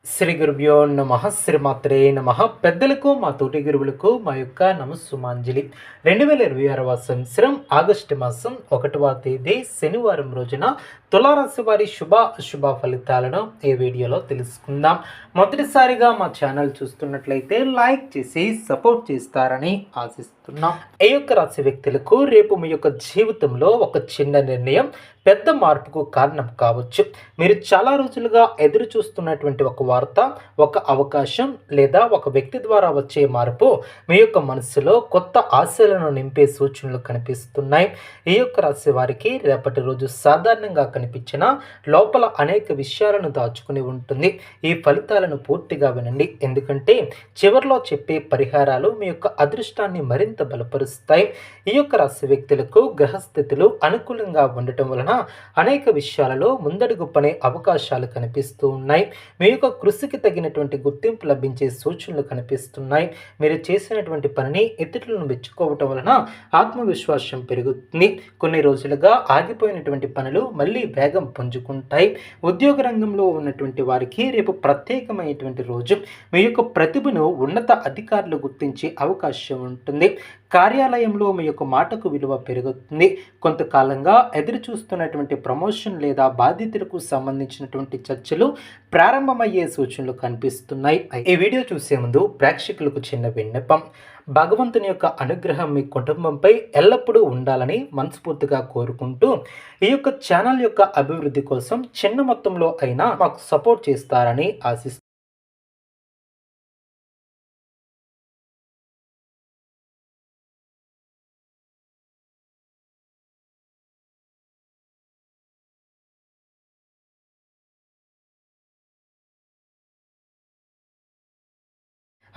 శ్రీ గురుభ్యో నమః శ్రీమాత్రే నమః. పెద్దలకు మా తోటి గురువులకు మా యొక్క నమస్సుమాంజలి. 2026 సంవత్సరం ఆగస్టు మాసం 1వ తేదీ శనివారం రోజున తులారాశి వారి శుభ అశుభ ఫలితాలను ఈ వీడియోలో తెలుసుకుందాం. మొదటిసారిగా మా ఛానల్ చూస్తున్నట్లయితే లైక్ చేసి సపోర్ట్ చేస్తారని ఆశిస్తున్నాం. ఈ యొక్క రాశి వ్యక్తులకు రేపు మీ యొక్క జీవితంలో ఒక చిన్న నిర్ణయం పెద్ద మార్పుకు కారణం కావచ్చు. మీరు చాలా రోజులుగా ఎదురు చూస్తున్నటువంటి ఒక వార్త, ఒక అవకాశం లేదా ఒక వ్యక్తి ద్వారా వచ్చే మార్పు మీ యొక్క మనసులో కొత్త ఆశలను నింపే సూచనలు కనిపిస్తున్నాయి. ఈ యొక్క రాశి వారికి రేపటి రోజు సాధారణంగా కనిపించిన లోపల అనేక విషయాలను దాచుకుని ఉంటుంది. ఈ ఫలితాలను పూర్తిగా వినండి, ఎందుకంటే చివరిలో చెప్పే పరిహారాలు మీ యొక్క అదృష్టాన్ని మరింత బలపరుస్తాయి. ఈ యొక్క రాశి వ్యక్తులకు గ్రహస్థితులు అనుకూలంగా ఉండటం వలన అనేక విషయాలలో ముందడుగు పడే అవకాశాలు కనిపిస్తూ ఉన్నాయి. మీ యొక్క కృషికి తగినటువంటి గుర్తింపు లభించే సూచనలు కనిపిస్తున్నాయి. మీరు చేసినటువంటి పనిని ఇతరులను మెచ్చుకోవటం వలన ఆత్మవిశ్వాసం పెరుగుతుంది. కొన్ని రోజులుగా ఆగిపోయినటువంటి పనులు మళ్ళీ వేగం పుంజుకుంటాయి. ఉద్యోగ రంగంలో ఉన్నటువంటి వారికి రేపు ప్రత్యేకమైనటువంటి రోజు. మీ యొక్క ప్రతిభను ఉన్నత అధికారులు గుర్తించే అవకాశం ఉంటుంది. కార్యాలయంలో మీ యొక్క మాటకు విలువ పెరుగుతుంది. కొంతకాలంగా ఎదురు చూస్తున్నటువంటి ప్రమోషన్ లేదా బాధ్యతలకు సంబంధించినటువంటి చర్చలు ప్రారంభమయ్యే సూచనలు కనిపిస్తున్నాయి. ఈ వీడియో చూసే ముందు ప్రేక్షకులకు చిన్న విన్నపం. భగవంతుని యొక్క అనుగ్రహం మీ కుటుంబంపై ఎల్లప్పుడూ ఉండాలని మనస్ఫూర్తిగా కోరుకుంటూ ఈ యొక్క ఛానల్ యొక్క అభివృద్ధి కోసం చిన్న మొత్తంలో అయినా మాకు సపోర్ట్ చేస్తారని ఆశిస్తున్నాను.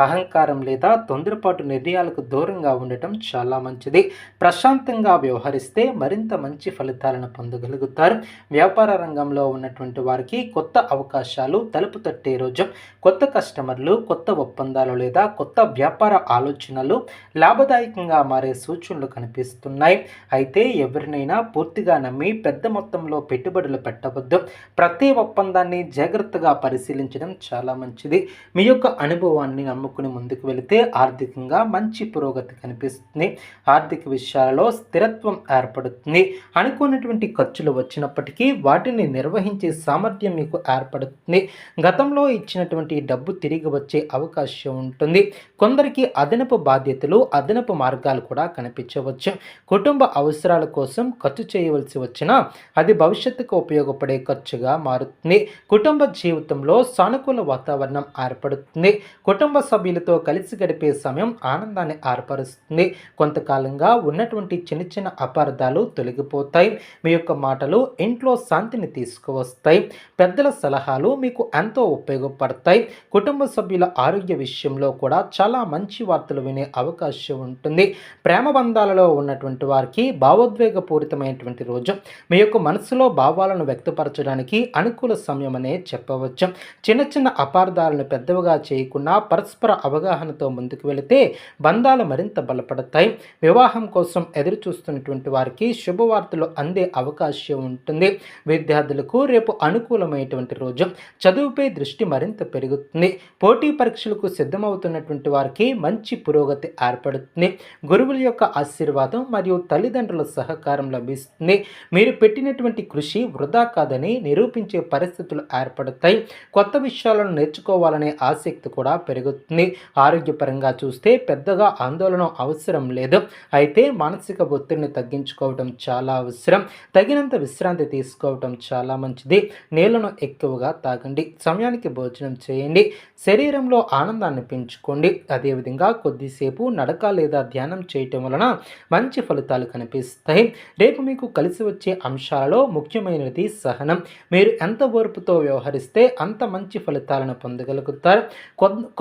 అహంకారం లేదా తొందరపాటు నిర్ణయాలకు దూరంగా ఉండటం చాలా మంచిది. ప్రశాంతంగా వ్యవహరిస్తే మరింత మంచి ఫలితాలను పొందగలుగుతారు. వ్యాపార రంగంలో ఉన్నటువంటి వారికి కొత్త అవకాశాలు తలుపు తట్టే రోజు. కొత్త కస్టమర్లు, కొత్త ఒప్పందాలు లేదా కొత్త వ్యాపార ఆలోచనలు లాభదాయకంగా మారే సూచనలు కనిపిస్తున్నాయి. అయితే ఎవరినైనా పూర్తిగా నమ్మి పెద్ద మొత్తంలో పెట్టుబడులు పెట్టవద్దు. ప్రతి ఒప్పందాన్ని జాగ్రత్తగా పరిశీలించడం చాలా మంచిది. మీ యొక్క అనుభవాన్ని నమ్ముకుని ముందుకు వెళితే ఆర్థికంగా మంచి పురోగతి కనిపిస్తుంది. ఆర్థిక విషయాలలో స్థిరత్వం ఏర్పడుతుంది. అనుకున్నటువంటి ఖర్చులు వచ్చినప్పటికీ వాటిని నిర్వహించే సామర్థ్యం మీకు ఏర్పడుతుంది. గతంలో ఇచ్చినటువంటి డబ్బు తిరిగి వచ్చే అవకాశం ఉంటుంది. కొందరికి అదనపు బాధ్యతలు, అదనపు మార్గాలు కూడా కనిపించవచ్చు. కుటుంబ అవసరాల కోసం ఖర్చు చేయవలసి వచ్చినా అది భవిష్యత్తుకు ఉపయోగపడే ఖర్చుగా మారుతుంది. కుటుంబ జీవితంలో సానుకూల వాతావరణం ఏర్పడుతుంది. కుటుంబ సభ్యులతో కలిసి గడిపే సమయం ఆనందాన్ని ఏర్పరుస్తుంది. కొంతకాలంగా ఉన్నటువంటి చిన్న చిన్న అపార్థాలు తొలగిపోతాయి. మీ యొక్క మాటలు ఇంట్లో శాంతిని తీసుకువస్తాయి. పెద్దల సలహాలు మీకు ఎంతో ఉపయోగపడతాయి. కుటుంబ సభ్యుల ఆరోగ్య విషయంలో కూడా చాలా మంచి వార్తలు వినే అవకాశం ఉంటుంది. ప్రేమ బంధాలలో ఉన్నటువంటి వారికి భావోద్వేగపూరితమైనటువంటి రోజు. మీ యొక్క మనసులో భావాలను వ్యక్తపరచడానికి అనుకూల సమయం అనే చెప్పవచ్చు. చిన్న చిన్న అపార్థాలను పెద్దవిగా చేయకుండా పరస్పర అవగాహనతో ముందుకు వెళితే బంధాలు మరింత బలపడతాయి. వివాహం కోసం ఎదురు చూస్తున్నటువంటి వారికి శుభవార్తలు అందే అవకాశం ఉంటుంది. విద్యార్థులకు రేపు అనుకూలమైనటువంటి రోజు. చదువుపై దృష్టి మరింత పెరుగుతుంది. పోటీ పరీక్షలకు సిద్ధమవుతున్నటువంటి వారికి మంచి పురోగతి ఏర్పడుతుంది. గురువుల యొక్క ఆశీర్వాదం మరియు తల్లిదండ్రుల సహకారం లభిస్తుంది. మీరు పెట్టినటువంటి కృషి వృధా కాదని నిరూపించే పరిస్థితులు ఏర్పడతాయి. కొత్త విషయాలను నేర్చుకోవాలనే ఆసక్తి కూడా పెరుగుతుంది. ఆరోగ్యపరంగా చూస్తే పెద్దగా ఆందోళన అవసరం లేదు. అయితే మానసిక ఒత్తిడిని తగ్గించుకోవడం చాలా అవసరం. తగినంత విశ్రాంతి తీసుకోవడం చాలా మంచిది. నీళ్లను ఎక్కువగా తాగండి. సమయానికి భోజనం చేయండి. శరీరంలో ఆనందాన్ని పెంచుకోండి. అదేవిధంగా కొద్దిసేపు నడక లేదా ధ్యానం చేయటం వలన మంచి ఫలితాలు కనిపిస్తాయి. రేపు మీకు కలిసి వచ్చే అంశాలలో ముఖ్యమైనది సహనం. మీరు ఎంత ఓర్పుతో వ్యవహరిస్తే అంత మంచి ఫలితాలను పొందగలుగుతారు.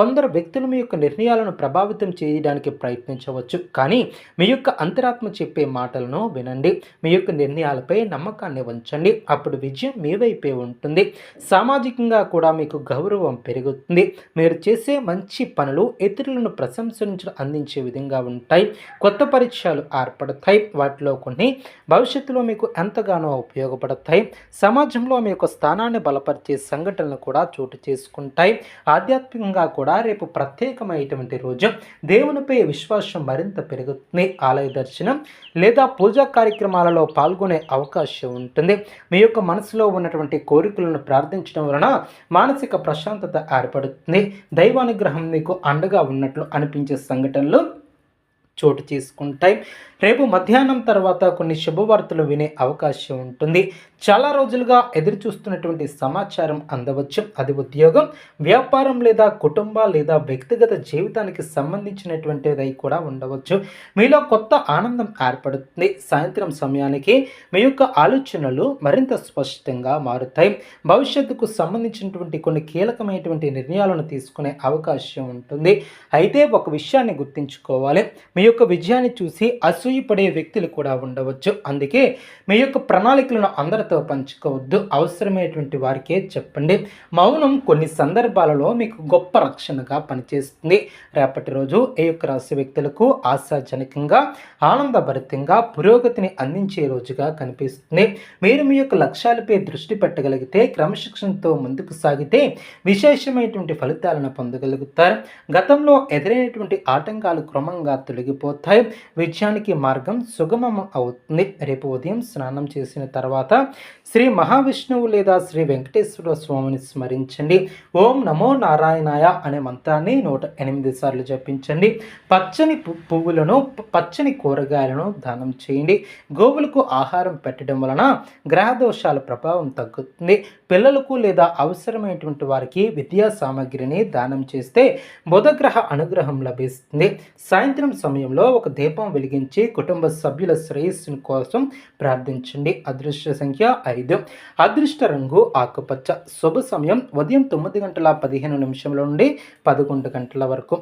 కొందరు వ్యక్తులు మీ యొక్క నిర్ణయాలను ప్రభావితం చేయడానికి ప్రయత్నించవచ్చు, కానీ మీ యొక్క అంతరాత్మ చెప్పే మాటలను వినండి. మీ యొక్క నిర్ణయాలపై నమ్మకాన్ని ఉంచండి. అప్పుడు విజయం మీ వైపే ఉంటుంది. సామాజికంగా కూడా మీకు గౌరవం పెరుగుతుంది. మీరు చేసే మంచి పనులు ఇతరులను ప్రశంసించడం అందించే విధంగా ఉంటాయి. కొత్త పరిచయాలు ఏర్పడతాయి. వాటిలో కొన్ని భవిష్యత్తులో మీకు ఎంతగానో ఉపయోగపడతాయి. సమాజంలో మీ యొక్క స్థానాన్ని బలపరిచే సంఘటనలు కూడా చోటు చేసుకుంటాయి. ఆధ్యాత్మికంగా కూడా రేపు ప్రత్యేకమైనటువంటి రోజు. దేవునిపై విశ్వాసం మరింత పెరుగుతుంది. ఆలయ దర్శనం లేదా పూజా కార్యక్రమాలలో పాల్గొనే అవకాశం ఉంటుంది. మీ యొక్క మనసులో ఉన్నటువంటి కోరికలను ప్రార్థించడం వలన మానసిక ప్రశాంతత ఏర్పడుతుంది. దైవానుగ్రహం మీకు అండగా ఉన్నట్లు అనిపించే సంఘటనలు చోటు చేసుకుంటాయి. రేపు మధ్యాహ్నం తర్వాత కొన్ని శుభవార్తలు వినే అవకాశం ఉంటుంది. చాలా రోజులుగా ఎదురు చూస్తున్నటువంటి సమాచారం అందవచ్చు. అది ఉద్యోగం, వ్యాపారం లేదా కుటుంబ లేదా వ్యక్తిగత జీవితానికి సంబంధించినటువంటిది కూడా ఉండవచ్చు. మీలో కొత్త ఆనందం ఏర్పడుతుంది. సాయంత్రం సమయానికి మీ యొక్క ఆలోచనలు మరింత స్పష్టంగా మారుతాయి. భవిష్యత్తుకు సంబంధించినటువంటి కొన్ని కీలకమైనటువంటి నిర్ణయాలను తీసుకునే అవకాశం ఉంటుంది. అయితే ఒక విషయాన్ని గుర్తుంచుకోవాలి. మీ యొక్క విజయాన్ని చూసి అసూయపడే వ్యక్తులు కూడా ఉండవచ్చు. అందుకే మీ యొక్క ప్రణాళికలను అందరితో పంచుకోవద్దు. అవసరమైనటువంటి వారికే చెప్పండి. మౌనం కొన్ని సందర్భాలలో మీకు గొప్ప రక్షణగా పనిచేస్తుంది. రేపటి రోజు ఈ యొక్క రాశి వ్యక్తులకు ఆశాజనకంగా, ఆనందభరితంగా, పురోగతిని అందించే రోజుగా కనిపిస్తుంది. మీరు మీ యొక్క లక్ష్యాలపై దృష్టి పెట్టగలిగితే, క్రమశిక్షణతో ముందుకు సాగితే విశేషమైనటువంటి ఫలితాలను పొందగలుగుతారు. గతంలో ఎదురైనటువంటి ఆటంకాలు క్రమంగా తొలగిపోతాయి. విజయానికి మార్గం సుగమం అవుతుంది. రేపు ఉదయం స్నానం చేసిన తర్వాత శ్రీ మహావిష్ణువు లేదా శ్రీ వెంకటేశ్వర స్వామిని స్మరించండి. ఓం నమో నారాయణాయ అనే మంత్రాన్ని 108 సార్లు జపించండి. పచ్చని పువ్వులను, పచ్చని కూరగాయలను దానం చేయండి. గోవులకు ఆహారం పెట్టడం వలన గ్రహ దోషాల ప్రభావం తగ్గుతుంది. పిల్లలకు లేదా అవసరమైనటువంటి వారికి విద్యా సామాగ్రిని దానం చేస్తే బుధగ్రహ అనుగ్రహం లభిస్తుంది. సాయంత్రం సమయంలో ఒక దీపం వెలిగించి కుటుంబ సభ్యుల శ్రేయస్సు కోసం ప్రార్థించండి. అదృష్ట సంఖ్య 5. అదృష్ట రంగు ఆకుపచ్చ. శుభ సమయం ఉదయం 9:15 నుండి 11 గంటల వరకు.